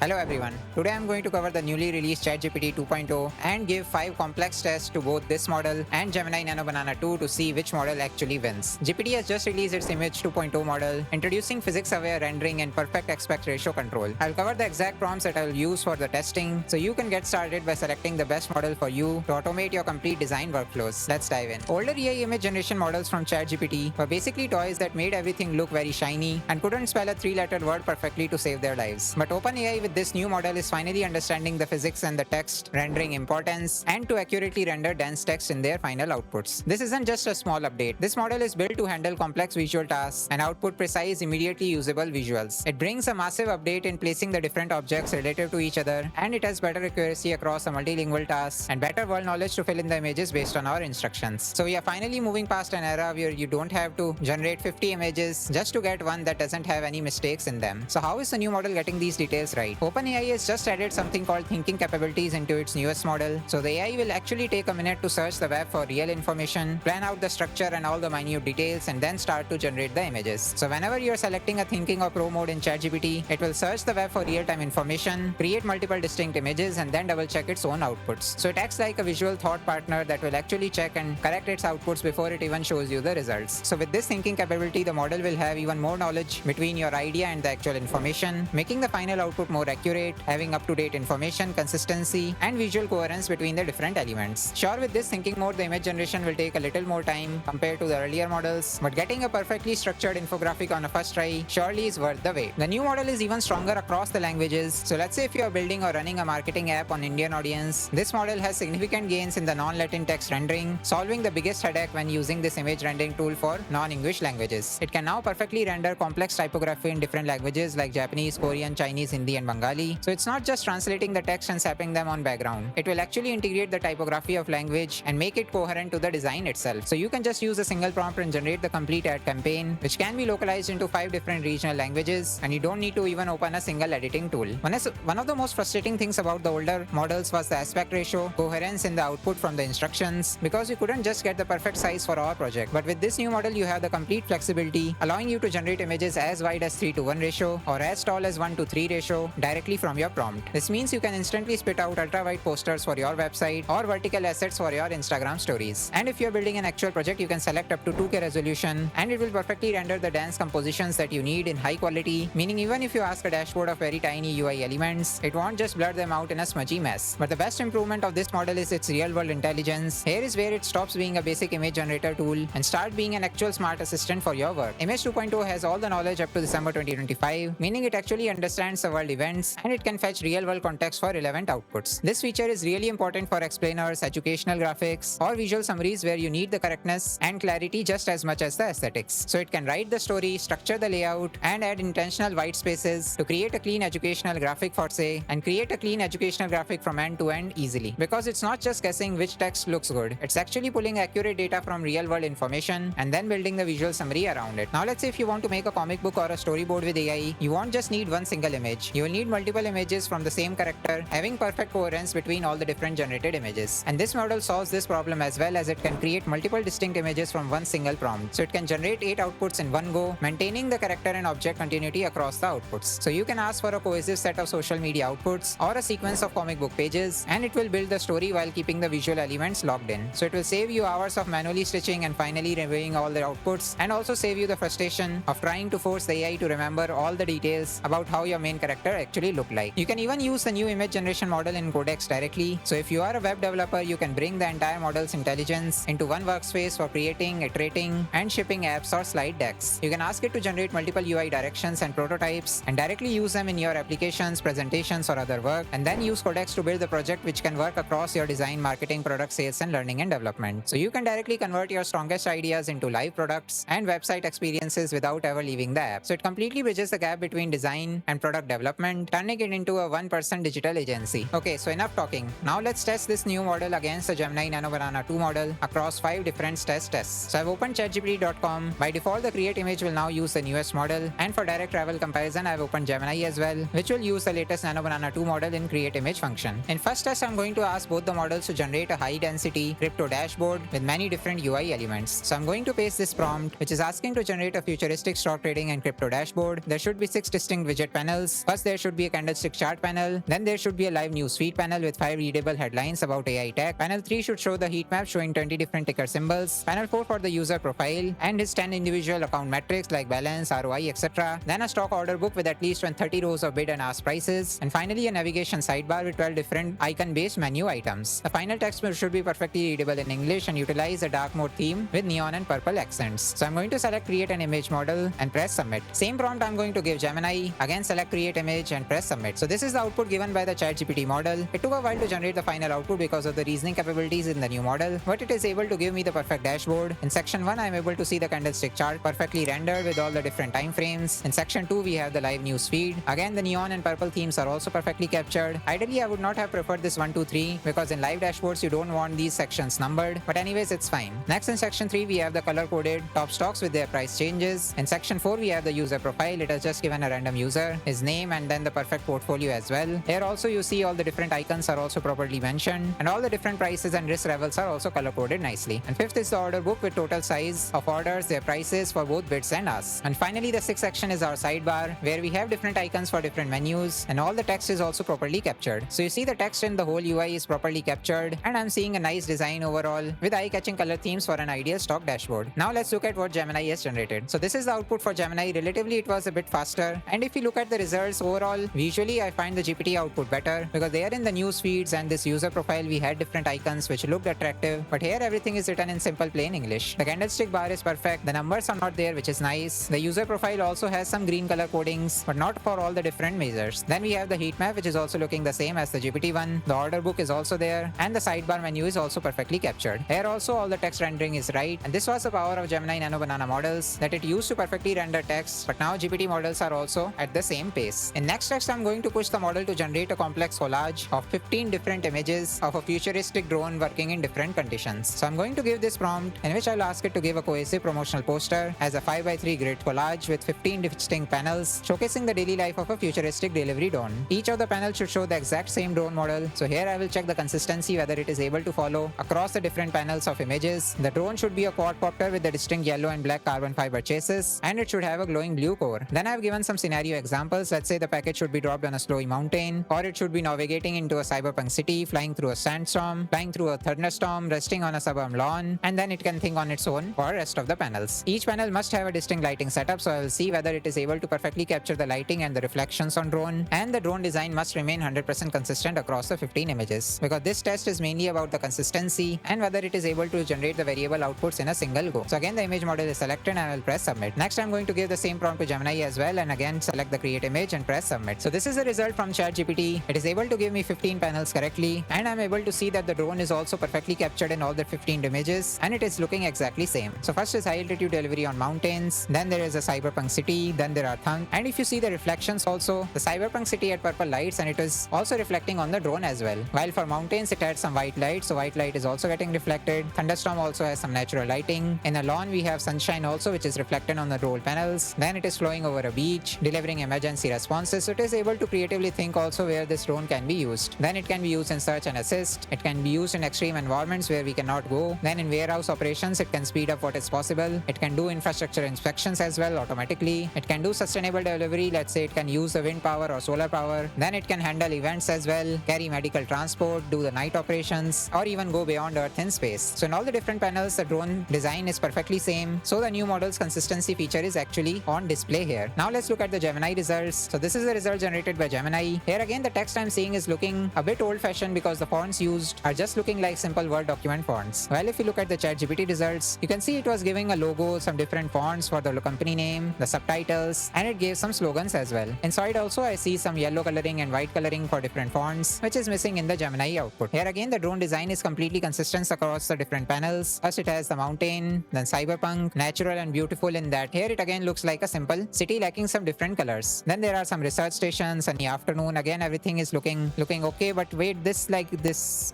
Hello everyone. Today I'm going to cover the newly released ChatGPT 2.0 and give 5 complex tests to both this model and Gemini Nano Banana 2 to see which model actually wins. GPT has just released its Image 2.0 model, introducing physics-aware rendering and perfect aspect ratio control. I'll cover the exact prompts that I'll use for the testing, so you can get started by selecting the best model for you to automate your complete design workflows. Let's dive in. Older AI image generation models from ChatGPT were basically toys that made everything look very shiny and couldn't spell a 3-letter word perfectly to save their lives. But OpenAI with this new model is finally understanding the physics and the text rendering importance and to accurately render dense text in their final outputs. This isn't just a small update. This model is built to handle complex visual tasks and output precise, immediately usable visuals. It brings a massive update in placing the different objects relative to each other, and it has better accuracy across a multilingual tasks and better world knowledge to fill in the images based on our instructions. So we are finally moving past an era where you don't have to generate 50 images just to get one that doesn't have any mistakes in them. So how is the new model getting these details right? OpenAI has just added something called thinking capabilities into its newest model. So the AI will actually take a minute to search the web for real information, plan out the structure and all the minute details, and then start to generate the images. So whenever you're selecting a thinking or pro mode in ChatGPT, it will search the web for real-time information, create multiple distinct images, and then double-check its own outputs. So it acts like a visual thought partner that will actually check and correct its outputs before it even shows you the results. So with this thinking capability, the model will have even more knowledge between your idea and the actual information, making the final output more accurate, having up-to-date information, consistency, and visual coherence between the different elements. Sure, with this thinking mode, the image generation will take a little more time compared to the earlier models, but getting a perfectly structured infographic on a first try surely is worth the wait. The new model is even stronger across the languages, so let's say if you are building or running a marketing app on Indian audience, this model has significant gains in the non-Latin text rendering, solving the biggest headache when using this image rendering tool for non-English languages. It can now perfectly render complex typography in different languages like Japanese, Korean, Chinese, Hindi, and Bengali. So it's not just translating the text and sapping them on background. It will actually integrate the typography of language and make it coherent to the design itself. So you can just use a single prompt and generate the complete ad campaign, which can be localized into 5 different regional languages, and you don't need to even open a single editing tool. One of the most frustrating things about the older models was the aspect ratio, coherence in the output from the instructions, because you couldn't just get the perfect size for our project. But with this new model, you have the complete flexibility, allowing you to generate images as wide as 3:1 ratio or as tall as 1:3 ratio directly from your prompt. This means you can instantly spit out ultra-wide posters for your website or vertical assets for your Instagram stories. And if you're building an actual project, you can select up to 2K resolution and it will perfectly render the dense compositions that you need in high quality, meaning even if you ask a dashboard of very tiny UI elements, it won't just blur them out in a smudgy mess. But the best improvement of this model is its real-world intelligence. Here is where it stops being a basic image generator tool and start being an actual smart assistant for your work. Image 2.0 has all the knowledge up to December 2025, meaning it actually understands the world events and it can fetch real-world context for relevant outputs. This feature is really important for explainers, educational graphics, or visual summaries where you need the correctness and clarity just as much as the aesthetics. So it can write the story, structure the layout, and add intentional white spaces to create a clean educational graphic for say, and create a clean educational graphic from end to end easily. Because it's not just guessing which text looks good, it's actually pulling accurate data from real-world information and then building the visual summary around it. Now let's say if you want to make a comic book or a storyboard with AI, you won't just need one single image. You will need multiple images from the same character, having perfect coherence between all the different generated images. And this model solves this problem as well, as it can create multiple distinct images from one single prompt. So it can generate 8 outputs in one go, maintaining the character and object continuity across the outputs. So you can ask for a cohesive set of social media outputs or a sequence of comic book pages, and it will build the story while keeping the visual elements locked in. So it will save you hours of manually stitching and finally reviewing all the outputs, and also save you the frustration of trying to force the AI to remember all the details about how your main character actually look like. You can even use the new image generation model in Codex directly. So if you are a web developer, you can bring the entire model's intelligence into one workspace for creating, iterating, and shipping apps or slide decks. You can ask it to generate multiple UI directions and prototypes and directly use them in your applications, presentations, or other work, and then use Codex to build the project which can work across your design, marketing, product sales, and learning and development. So you can directly convert your strongest ideas into live products and website experiences without ever leaving the app. So it completely bridges the gap between design and product development, turning it into a one-person digital agency. Okay, so enough talking. Now let's test this new model against the Gemini Nano Banana 2 model across 5 different stress tests. So I've opened ChatGPT.com. By default, the Create Image will now use the newest model, and for direct travel comparison, I've opened Gemini as well, which will use the latest Nano Banana 2 model in Create Image function. In first test, I'm going to ask both the models to generate a high-density crypto dashboard with many different UI elements. So I'm going to paste this prompt, which is asking to generate a futuristic stock trading and crypto dashboard. There should be 6 distinct widget panels. First, there should should be a candlestick chart panel. Then there should be a live news feed panel with 5 readable headlines about AI tech. Panel 3 should show the heat map showing 20 different ticker symbols. Panel 4 for the user profile and his 10 individual account metrics like balance, ROI, etc. Then a stock order book with at least 30 rows of bid and ask prices. And finally a navigation sidebar with 12 different icon-based menu items. The final text should be perfectly readable in English and utilize a dark mode theme with neon and purple accents. So I'm going to select create an image model and press submit. Same prompt I'm going to give Gemini. Again select create image and press submit. So this is the output given by the ChatGPT model. It took a while to generate the final output because of the reasoning capabilities in the new model, but it is able to give me the perfect dashboard. In section 1 I'm able to see the candlestick chart perfectly rendered with all the different time frames. In section 2 we have the live news feed. Again the neon and purple themes are also perfectly captured. Ideally I would not have preferred this 1, 2, 3 because in live dashboards you don't want these sections numbered, but anyways it's fine. Next in section 3 we have the color coded top stocks with their price changes. In section 4 we have the user profile. It has just given a random user, his name, and then the perfect portfolio as well. Here also you see all the different icons are also properly mentioned, and all the different prices and risk levels are also color coded nicely. And fifth is the order book with total size of orders, their prices for both bids and asks. And finally the sixth section is our sidebar where we have different icons for different menus, and all the text is also properly captured. So you see the text in the whole UI is properly captured, and I'm seeing a nice design overall with eye-catching color themes for an ideal stock dashboard. Now let's look at what Gemini has generated. So this is the output for Gemini. Relatively it was a bit faster, and if you look at the results overall, visually I find the GPT output better because they are in the news feeds and this user profile we had different icons which looked attractive, but here everything is written in simple plain English. The candlestick bar is perfect, the numbers are not there, which is nice. The user profile also has some green color codings, but not for all the different measures. Then we have the heat map which is also looking the same as the GPT one. The order book is also there, and the sidebar menu is also perfectly captured. Here also all the text rendering is right, and this was the power of Gemini Nano Banana models that it used to perfectly render text, but now GPT models are also at the same pace. In next text I'm going to push the model to generate a complex collage of 15 different images of a futuristic drone working in different conditions. So I'm going to give this prompt in which I'll ask it to give a cohesive promotional poster as a 5x3 grid collage with 15 distinct panels showcasing the daily life of a futuristic delivery drone. Each of the panels should show the exact same drone model. So here I will check the consistency whether it is able to follow across the different panels of images. The drone should be a quadcopter with the distinct yellow and black carbon fiber chases, and it should have a glowing blue core. Then I have given some scenario examples. Let's say the package should be dropped on a snowy mountain, or it should be navigating into a cyberpunk city, flying through a sandstorm, flying through a thunderstorm, resting on a suburban lawn, and then it can think on its own for rest of the panels. Each panel must have a distinct lighting setup, so I will see whether it is able to perfectly capture the lighting and the reflections on drone, and the drone design must remain 100% consistent across the 15 images, because this test is mainly about the consistency and whether it is able to generate the variable outputs in a single go. So again the image model is selected and I will press submit. Next I'm going to give the same prompt to Gemini as well, and again select the create image and press submit. So this is the result from ChatGPT. It is able to give me 15 panels correctly, and I'm able to see that the drone is also perfectly captured in all the 15 images, and it is looking exactly same. So first is high altitude delivery on mountains, then there is a cyberpunk city, then there are and if you see the reflections also, the cyberpunk city had purple lights and it is also reflecting on the drone as well. While for mountains it had some white light, so white light is also getting reflected. Thunderstorm also has some natural lighting. In a lawn we have sunshine also which is reflected on the roll panels. Then it is flowing over a beach, delivering emergency responses, so it is able to creatively think also where this drone can be used. Then it can be used in search and assist. It can be used in extreme environments where we cannot go. Then in warehouse operations it can speed up what is possible. It can do infrastructure inspections as well automatically. It can do sustainable delivery. Let's say it can use the wind power or solar power. Then it can handle events as well, carry medical transport, do the night operations, or even go beyond Earth in space. So in all the different panels the drone design is perfectly same, so the new model's consistency feature is actually on display here. Now let's look at the Gemini results. So this is the result generated by Gemini. Here again the text I'm seeing is looking a bit old-fashioned because the fonts used are just looking like simple Word document fonts. While if you look at the ChatGPT results, you can see it was giving a logo, some different fonts for the company name, the subtitles, and it gave some slogans as well. Inside also I see some yellow coloring and white coloring for different fonts, which is missing in the Gemini output. Here again the drone design is completely consistent across the different panels. First it has the mountain, then cyberpunk, natural and beautiful in that. Here it again looks like a simple city lacking some different colors. Then there are some research stations, sunny afternoon. Again everything is looking okay, but wait, this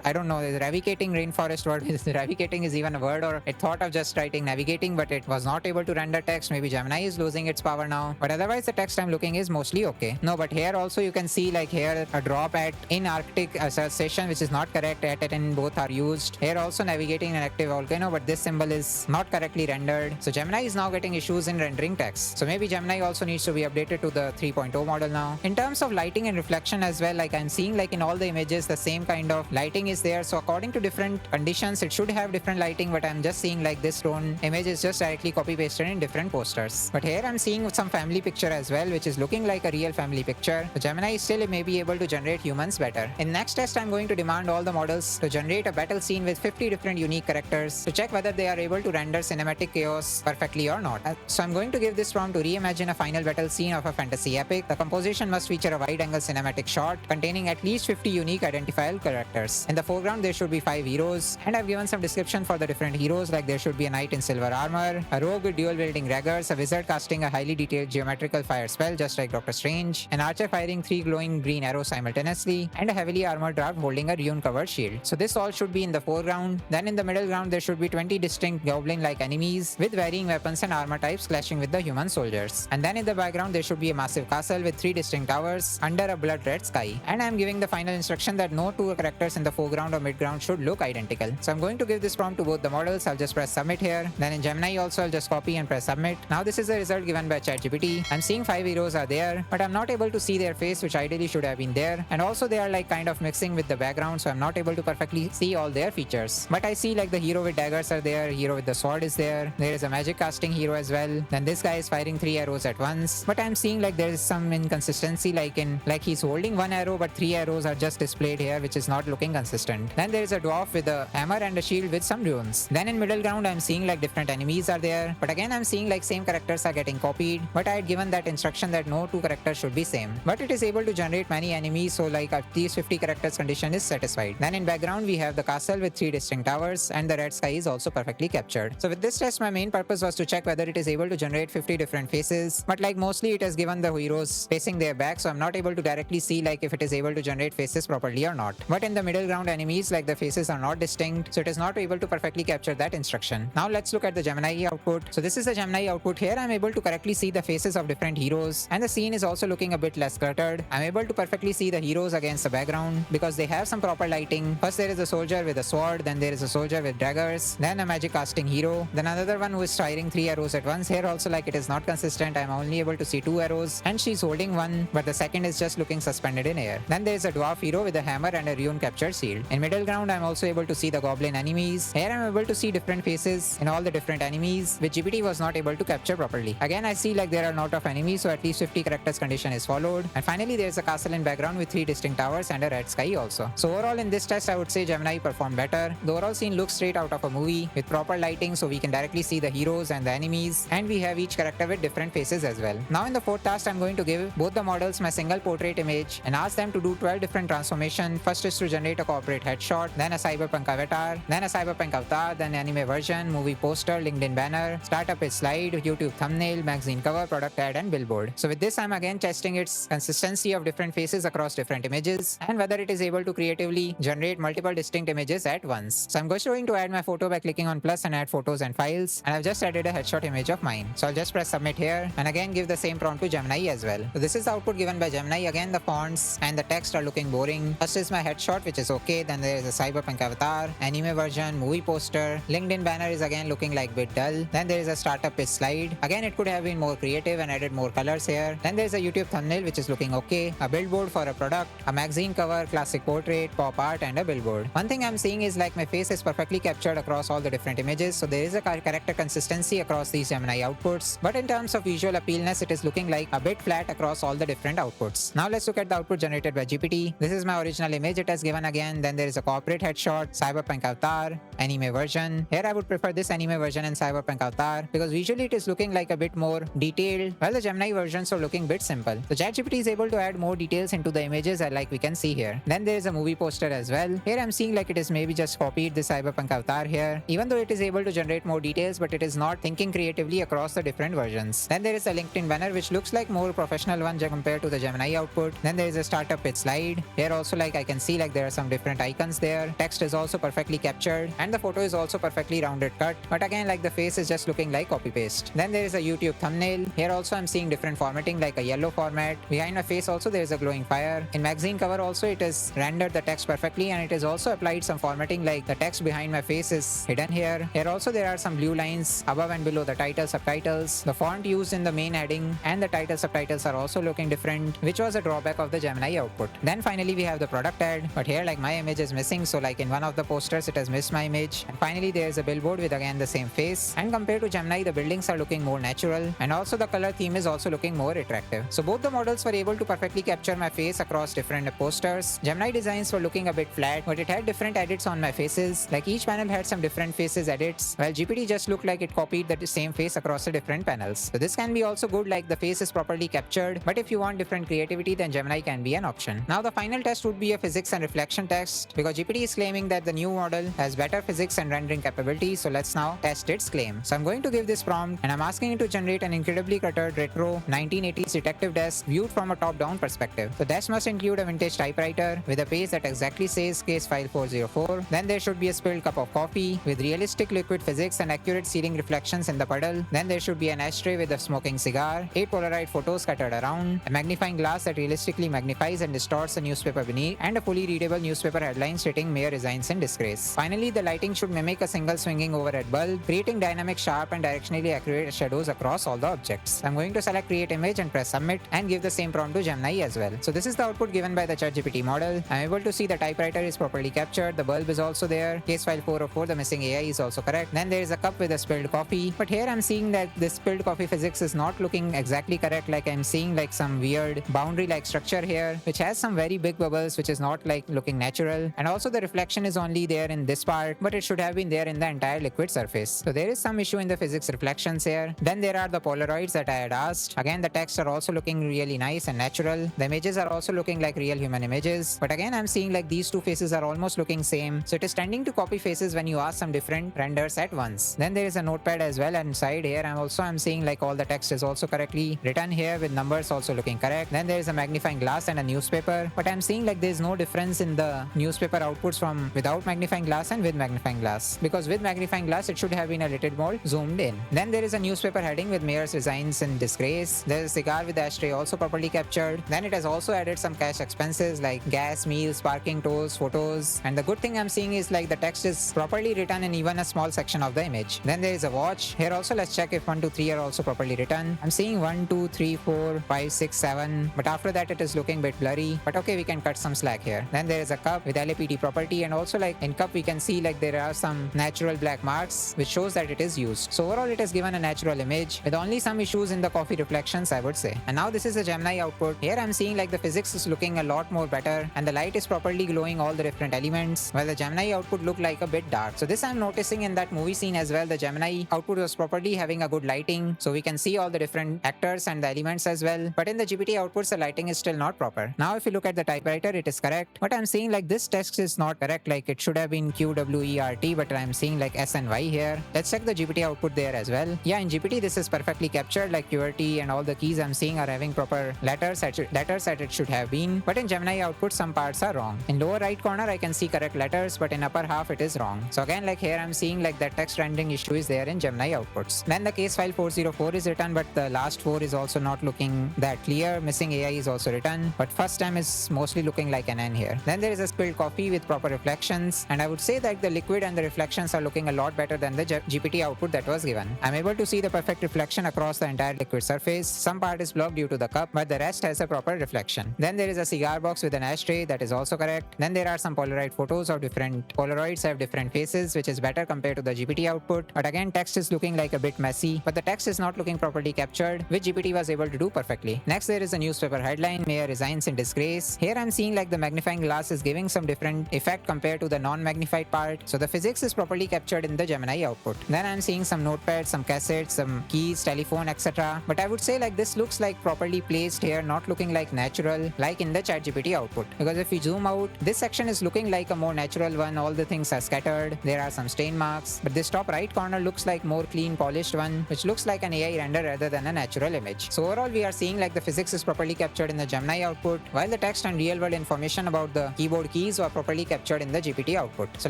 I don't know, the navigating rainforest word is navigating is even a word, or it thought of just writing navigating, but it was not able to render text. Maybe Gemini is losing its power now, but otherwise the text I'm looking is mostly okay. No, but here also you can see like here a drop at in Arctic station which is not correct. At and in both are used. Here also navigating an active volcano, but this symbol is not correctly rendered. So Gemini is now getting issues in rendering text. So maybe Gemini also needs to be updated to the 3.0 model now. now. In terms of lighting and reflection as well, like I'm seeing like in all the images the same kind of lighting is there. So according to different conditions it should have different lighting, but I'm just seeing like this drone image is just directly copy pasted in different posters. But here I'm seeing some family picture as well, which is looking like a real family picture. So Gemini still may be able to generate humans better. In next test I'm going to demand all the models to generate a battle scene with 50 different unique characters to check whether they are able to render cinematic chaos perfectly or not. So I'm going to give this prompt to reimagine a final battle scene of a fantasy epic. The composition must feature a wide-angle cinematic shot containing at least 50 unique identifiable characters. In the foreground there should be 5 heroes, and I've given some description for the different heroes, like there should be a knight in silver armor, a rogue with dual-wielding daggers, a wizard casting a highly detailed geometrical fire spell just like Doctor Strange, an archer firing 3 glowing green arrows simultaneously, and a heavily armored dwarf holding a rune-covered shield. So this all should be in the foreground. Then in the middle ground there should be 20 distinct goblin-like enemies with varying weapons and armor types clashing with the human soldiers. And then in the background there should be a massive castle with 3 distinct towers under a blood-red sky. And I'm giving the final instruction that no 2 characters in the foreground or midground should look identical. So I'm going to give this prompt to both the models. I'll just press submit here. Then in Gemini also I'll just copy and press submit. Now this is the result given by ChatGPT. I'm seeing 5 heroes are there, but I'm not able to see their face, which ideally should have been there. And also they are like kind of mixing with the background, so I'm not able to perfectly see all their features. But I see like the hero with daggers are there, hero with the sword is there is a magic casting hero as well. Then this guy is firing 3 arrows at once. But I'm seeing like there is some inconsistency, like he's holding 1 arrow but 3 arrows are just displayed here, which is not looking consistent. Then there is a dwarf with a hammer and a shield with some runes. Then in middle ground I'm seeing like different enemies are there, but again I'm seeing like same characters are getting copied, but I had given that instruction that no 2 characters should be same. But it is able to generate many enemies, so like at least 50 characters condition is satisfied. Then in background we have the castle with 3 distinct towers, and the red sky is also perfectly captured. So with this test my main purpose was to check whether it is able to generate 50 different faces, but like mostly it has given the heroes facing their back, so I'm not able to directly see like if it is able to generate faces properly or not. But in the middle ground enemies, like the faces are not distinct, so it is not able to perfectly capture that instruction. Now let's look at the Gemini output. So this is the Gemini output. Here I'm able to correctly see the faces of different heroes, and the scene is also looking a bit less cluttered. I'm able to perfectly see the heroes against the background because they have some proper lighting. First there is a soldier with a sword, then there is a soldier with daggers, then a magic casting hero, then another one who is firing 3 arrows at once. Here also like it is not consistent. I'm only able to see 2 arrows and she's holding one, but the second is just looking suspended in air. Then there is a dwarf hero with a hammer and a rune captured shield. In middle ground I'm also able to see the goblin enemies. Here I'm able to see different faces in all the different enemies, which GPT was not able to capture properly. Again I see like there are a lot of enemies, so at least 50 characters condition is followed. And finally there is a castle in background with 3 distinct towers and a red sky also. So overall in this test I would say Gemini performed better. The overall scene looks straight out of a movie with proper lighting, so we can directly see the heroes and the enemies, and we have each character with different faces as well. Now in the 4th task I'm going to give both the models my single portrait image and ask them to do 12 different transformations. First is to generate a corporate headshot, then a cyberpunk avatar, then a cyberpunk avatar, then anime version, movie poster, LinkedIn banner, startup page slide, YouTube thumbnail, magazine cover, product ad and billboard. So with this I'm again testing its consistency of different faces across different images and whether it is able to creatively generate multiple distinct images at once. So I'm going to add my photo by clicking on plus and add photos and files, and I've just added a headshot image of mine. So I'll just press submit here and again give the same prompt to Gemini as well. So this is the output given by Gemini. Again the fonts and the text are looking boring. First is my headshot, which is okay, then there is a cyberpunk avatar, anime version, movie poster, LinkedIn banner is again looking like bit dull, then there is a startup page slide. Again it could have been more creative and added more colors here. Then there is a YouTube thumbnail which is looking okay, a billboard for a product, a magazine cover, classic portrait, pop art and a billboard. One thing I'm seeing is like my face is perfectly captured across all the different images, so there is a character consistency across these Gemini outputs, but in terms of visual appealness it is looking like a bit flat across all the different outputs. Now let's look at the output generated by GPT. This is my original image it has given again, then there is a corporate headshot, cyberpunk avatar, anime version. Here I would prefer this anime version and cyberpunk avatar because visually it is looking like a bit more detailed, while the Gemini versions are looking bit simple. The ChatGPT is able to add more details into the images like we can see here. Then there is a movie poster as well. Here I'm seeing like it is maybe just copied the cyberpunk avatar here, even though it is able to generate more details, but it is not thinking creatively across the different versions. Then there is a LinkedIn banner which looks like more professional one compared to the Gemini output. Then there is a startup page slide. Here also like I can see like there are some different icons there. Text is also perfectly captured and the photo is also perfectly rounded cut, but again like the face is just looking like copy paste. Then there is a YouTube thumbnail. Here also I'm seeing different formatting like a yellow format. Behind my face also there is a glowing fire. In magazine cover also it is rendered the text perfectly and it is also applied some formatting like the text behind my face is hidden here. Here also there are some blue lines above and below the title subtitles. The font used in the main heading and the title subtitles are also looking different, which was a drawback of the Gemini output. Then finally we have the product ad, but here like my image is missing, so like in one of the posters it has missed my image. And finally there is a billboard with again the same face, and compared to Gemini the buildings are looking more natural, and also the color theme is also looking more attractive. So both the models were able to perfectly capture my face across different posters. Gemini designs were looking a bit flat, but it had different edits on my faces, like each panel had some different faces edits, while GPT just looked like it copied the same face across the different panels. So this can be also good, like the face is properly captured, but if you want different creativity then Gemini can be an option. Now the final test would be a physics and reflection test, because GPT is claiming that the new model has better physics and rendering capability, so let's now test its claim. So I'm going to give this prompt and I'm asking it to generate an incredibly cluttered retro 1980s detective desk viewed from a top-down perspective. The desk must include a vintage typewriter with a page that exactly says case file 404. Then there should be a spilled cup of coffee with realistic liquid physics and accurate ceiling reflections in the puddle. Then there should be an ashtray with a smoking cigar, 8 Polaroid photos scattered around, a magnifying glass that realistically magnifies and distorts a newspaper beneath, and a fully readable newspaper headline stating mayor resigns in disgrace. Finally, the lighting should mimic a single swinging overhead bulb, creating dynamic, sharp and directionally accurate shadows across all the objects. I'm going to select create image and press submit and give the same prompt to Gemini as well. So this is the output given by the ChatGPT model. I'm able to see the typewriter is properly captured, the bulb is also there, case file 404, the missing AI is also correct. Then there is a cup with a spilled coffee, but here I'm seeing that this spilled coffee physics is not looking exactly correct, like I'm seeing like some weird boundary like structure here, which has some very big bubbles, which is not like looking natural, and also the reflection is only there in this part, but it should have been there in the entire liquid surface. So there is some issue in the physics reflections here. Then there are the Polaroids that I had asked. Again, the texts are also looking really nice and natural. The images are also looking like real human images, but again I'm seeing like these two faces are almost looking same, so it is tending to copy faces when you ask some different renders at once. Then there is a notepad as well, and inside here I'm seeing like all the text is also correctly written here with numbers also looking correct. Then there is a magnifying glass and a newspaper, but I'm seeing like there is no difference in the newspaper outputs from without magnifying glass and with magnifying glass, because with magnifying glass it should have been a little more zoomed in. Then there is a newspaper heading with mayor's resigns in disgrace. There is a cigar with the ashtray also properly captured. Then it has also added some cash expenses like gas, meals, parking tolls, photos, and the good thing I'm seeing is like the text is properly written in even a small section of the image. Then there is a watch. Here also let's check if 1, 2, 3 are also properly written. I'm seeing 1, 2, 3, 4, 5, 6, 7, but after that it is looking a bit blurry, but okay, we can cut some slack here. Then there is a cup with LAPD property, and also like in cup we can see like there are some natural black marks which shows that it is used. So overall it has given a natural image with only some issues in the coffee reflections, I would say. And now this is a Gemini output. Here I'm seeing like the physics is looking a lot more better and the light is properly glowing all the different elements, while the Gemini output looked like a bit dark. So this I'm noticing in that movie scene as well. The Gemini output was properly having a good lighting, so we can see all the different actors and the elements as well. But in the GPT outputs the lighting is still not proper. Now if you look at the typewriter, it is correct, but I'm seeing like this text is not correct, like it should have been QWERT, but I'm seeing like S and Y here. Let's check the GPT output there as well. Yeah, in GPT this is perfectly captured, like QWERTY and all the keys I'm seeing are having proper letters that it should have been, but in Gemini output some parts are wrong. In lower right corner I can see correct letters, but in upper half it is wrong. So again like here I'm seeing like that text rendering issue is there in Gemini outputs. Then the case file 404 is written, but the last 4 is also not looking that clear. Missing AI is also written, but first time is mostly looking like an N here. Then there is a spilled coffee with proper reflections, and I would say that the liquid and the reflections are looking a lot better than the GPT output that was given. I'm able to see the perfect reflection across the entire liquid surface. Some part is blocked due to the cup, but the rest has a proper reflection. Then there is a cigar box with an ashtray, that is also correct. Then there are some Polaroid photos of different Polaroids have different faces, which is better compared to the GPT output. But again text is looking like a bit messy, but the text is not looking properly captured, which GPT was able to do perfectly. Next there is a newspaper headline, mayor resigns in disgrace. Here I'm seeing like the magnifying glass is giving some different effect compared to the non-magnified part, so the physics is properly captured in the Gemini output. Then I'm seeing some notepads, some cassettes, some keys, telephone, etc. But I would say like this looks like properly placed here, not looking like natural like in the ChatGPT output, because if we zoom out, this section is looking like a more natural one. All the things are scattered, there are some stain marks, but this top right corner looks like more clean polished one, which looks like an AI render rather than a natural image. So overall we are seeing like the physics is properly captured in the Gemini output, while the text and real world information about the keyboard keys were properly captured in the GPT output. So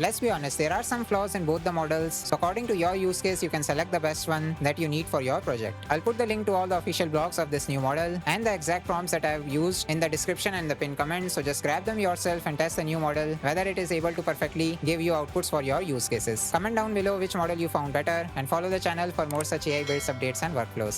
let's be honest, there are some flaws in both the models, so according to your use case you can select the best one that you need for your project. I'll put the link to all the official blogs of this new model and the exact prompts that I have used in the description and the pinned comment, so just grab them yourself and test the new model whether it is able to perfectly give you outputs for your use cases. Comment down below which model you found better and follow the channel for more such AI based updates and workflows.